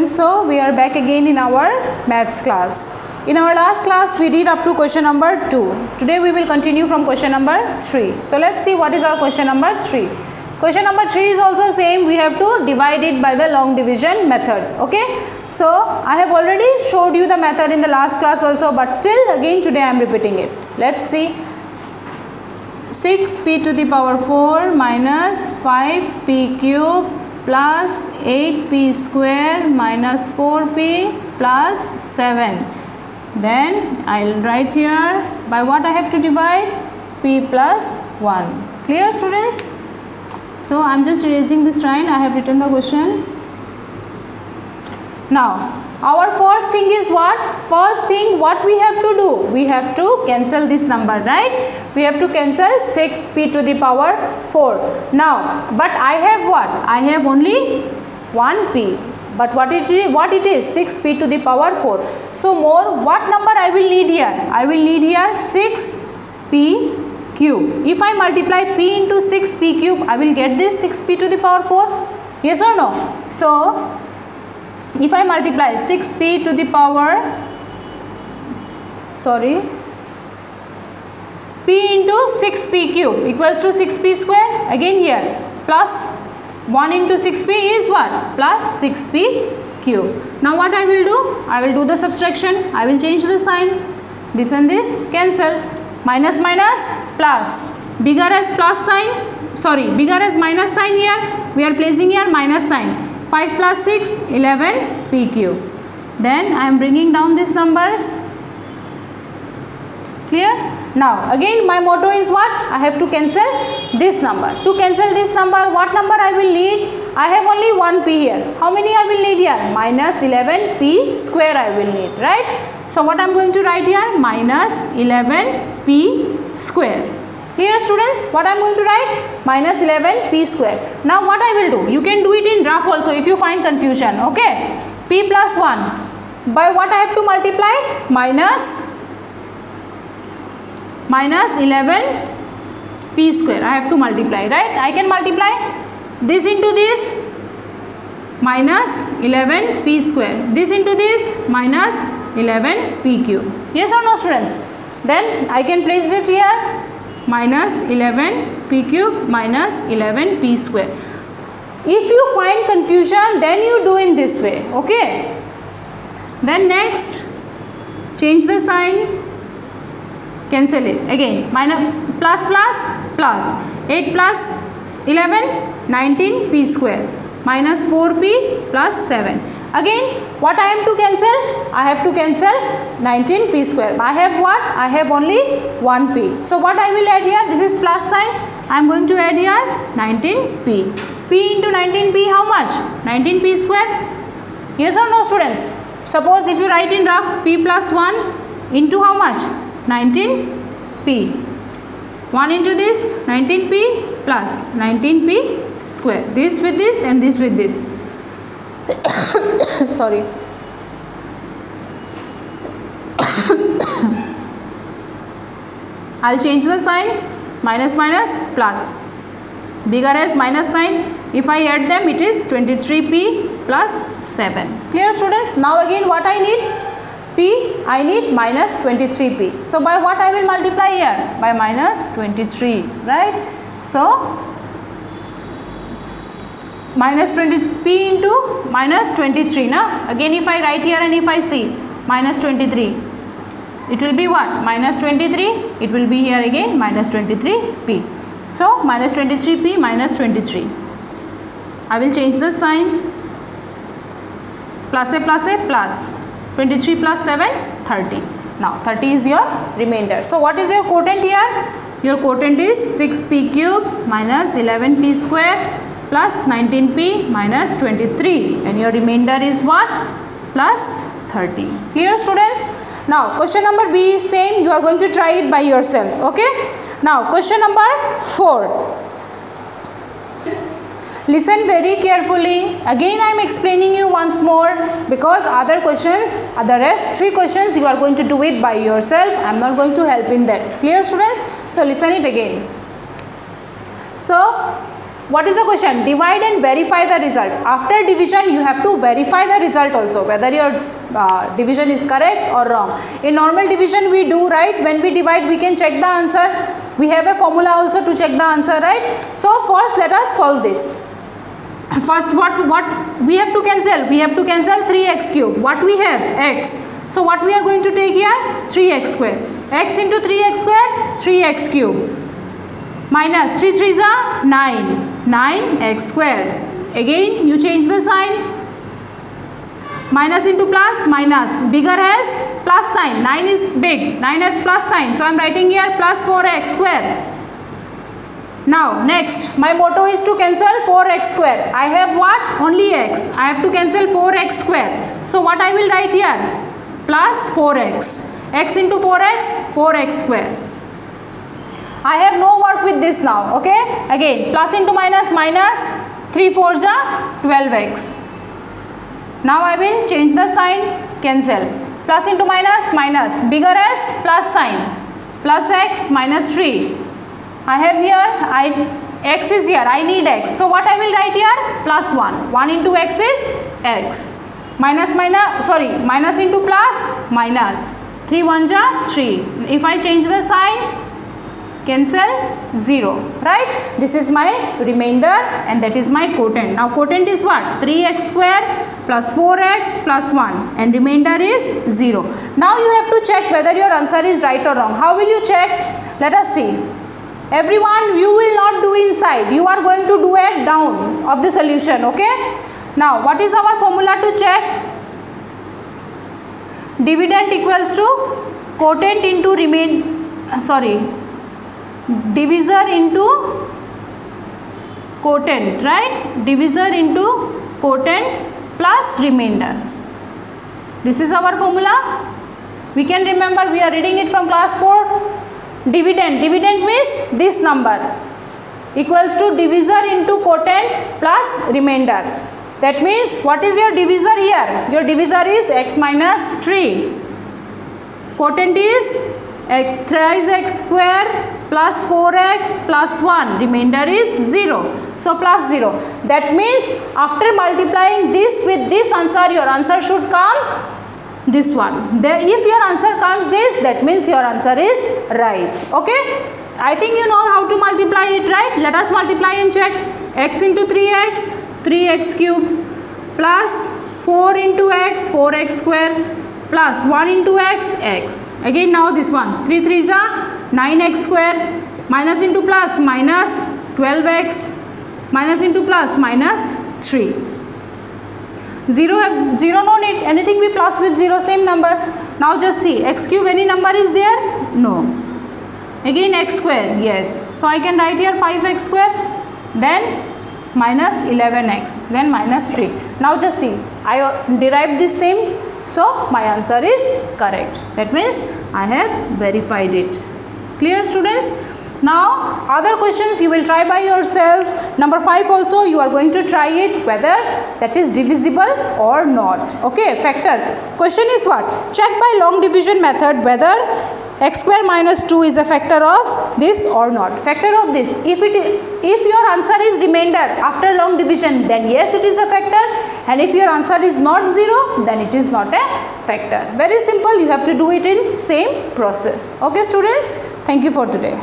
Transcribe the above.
students, so we are back again in our maths class. In our last class we did up to question number 2. Today we will continue from question number 3. So let's see what is our question number 3. Question number 3 is also same. We have to divide it by the long division method. Okay, so I have already showed you the method in the last class also, but still again today I am repeating it. Let's see. 6p to the power 4 minus 5p cube plus 8p square minus 4p plus 7. Then I will write here by what I have to divide? P plus 1. Clear, students? So I am just erasing this line. I have written the question. Now our first thing is what? First thing what we have to do? We have to cancel this number, right? We have to cancel 6p to the power 4. Now, but I have what? I have only 1p. But what it is? 6p to the power 4. So more, what number I will need here? I will need here 6p cube. If I multiply p into 6p cube, I will get this 6p to the power 4. Yes or no? So if I multiply 6p to the power, p into 6p cube equals to 6p square, again here plus 1 into 6p is what? Plus 6p cube. Now what I will do? I will do the subtraction. I will change the sign. This and this cancel. Minus minus plus. Bigger as plus sign, bigger as minus sign here. We are placing here minus sign. 5 plus 6, 11p cube. Then I am bringing down these numbers. Clear? Now again my motto is what? I have to cancel this number. To cancel this number, what number I will need? I have only 1p here. How many I will need here? Minus 11p square I will need, right? So what I am going to write here? Minus 11p square. Clear, students? What I am going to write? Minus 11p square. Now what I will do? You can do it in rough also if you find confusion. Okay. P plus 1. By what I have to multiply? Minus 11p square. I have to multiply, right? I can multiply this into this. Minus 11p square. This into this. Minus 11p cube. Yes or no, students? Then I can place it here. Minus 11p cube minus 11p square. If you find confusion, then you do in this way. Okay. Then next, change the sign. Cancel it. Again, minus plus plus plus. 8 plus 11, 19p square. Minus 4p plus 7. Again, what I am to cancel? I have to cancel 19p square. I have what? I have only 1p. So what I will add here? This is plus sign. I am going to add here 19p. P into 19p how much? 19p square. Yes or no, students? Suppose if you write in rough, p plus 1 into how much? 19p. 1 into this 19p plus 19p square. This with this and this with this. Sorry. I'll change the sign. Minus minus plus. Bigger as minus sign. If I add them, it is 23p plus 7. Clear, students? Now again what I need? P, I need minus 23p. So by what I will multiply here? By minus 23, right? So minus 20p into minus 23. Now again if I write here and if I see minus 23, it will be what? Minus 23. It will be here again minus 23p. So minus 23p minus 23. I will change the sign. Plus a plus. 23 plus 7, 30. Now 30 is your remainder. So what is your quotient here? Your quotient is 6p cube minus 11p square plus 19p minus 23, and your remainder is what? Plus 30. Clear, students? Now question number B is same. You are going to try it by yourself. Okay. Now question number 4. Listen very carefully. Again I am explaining you once more, because other questions, the rest 3 questions you are going to do it by yourself. I am not going to help in that. Clear, students? So listen it again. So what is the question? Divide and verify the result. After division you have to verify the result also, whether your division is correct or wrong. In normal division we do, right? When we divide we can check the answer. We have a formula also to check the answer, right? So first let us solve this. First what we have to cancel? We have to cancel 3x cube. What we have? X. So what we are going to take here? 3x square. X into 3x square, 3x cube. Minus 3 3s are 9. 9x square. Again you change the sign. Minus into plus, minus. Bigger has plus sign. 9 is big. 9 has plus sign. So I am writing here plus 4x square. Now next, my motto is to cancel 4x square. I have what? Only x. I have to cancel 4x square. So what I will write here? Plus 4x. X into 4x, 4x square. I have no work with this now. Okay. Again, plus into minus, minus. 3 4s are 12x. Now I will change the sign. Cancel. Plus into minus, minus. Bigger as plus sign. Plus x minus 3. I have here, x is here, I need x. So what I will write here? Plus 1. 1 into x is x. Minus into plus, minus. 3 1s are 3. If I change the sign, cancel 0, right? This is my remainder and that is my quotient. Now quotient is what? 3x square plus 4x plus 1 and remainder is 0. Now you have to check whether your answer is right or wrong. How will you check? Let us see. Everyone, you will not do inside. You are going to do it down of the solution, okay? Now what is our formula to check? Dividend equals to quotient into divisor into quotient, right? Divisor into quotient plus remainder. This is our formula. We can remember, we are reading it from class 4. Dividend means this number equals to divisor into quotient plus remainder. That means what is your divisor here? Your divisor is x minus 3. Quotient is thrice x square plus 4x plus 1. Remainder is 0. So plus 0. That means after multiplying this with this answer, your answer should come this one. If your answer comes this, that means your answer is right. Okay. I think you know how to multiply it, right? Let us multiply and check. X into 3x, 3x cube plus 4 into x, 4x square plus 1 into x, x. Again now this one. 3 3s are 9x square. Minus into plus, minus 12x. Minus into plus, minus 3. 0 no need, anything we plus with 0, same number. Now just see, x cube, any number is there? No. Again x square, yes. So I can write here 5x square, then minus 11x, then minus 3. Now just see, I derived this same, so my answer is correct. That means I have verified it. Clear, students? Now other questions you will try by yourself. Number 5 also you are going to try it whether that is divisible or not. Okay, factor. Question is what? Check by long division method whether x square minus 2 is a factor of this or not. Factor of this. If your answer is remainder after long division, then yes it is a factor, and if your answer is not 0, then it is not a factor. Very simple. You have to do it in same process. Okay students, thank you for today.